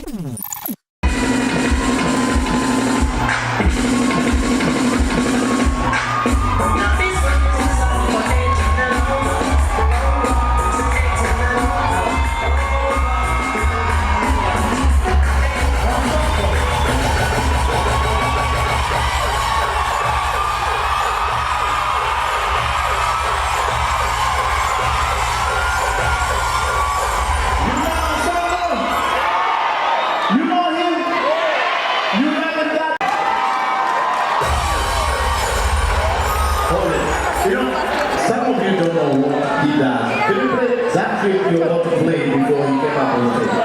You know, some of you don't know what he does. Can you play that trick you were about to play before he came up on stage?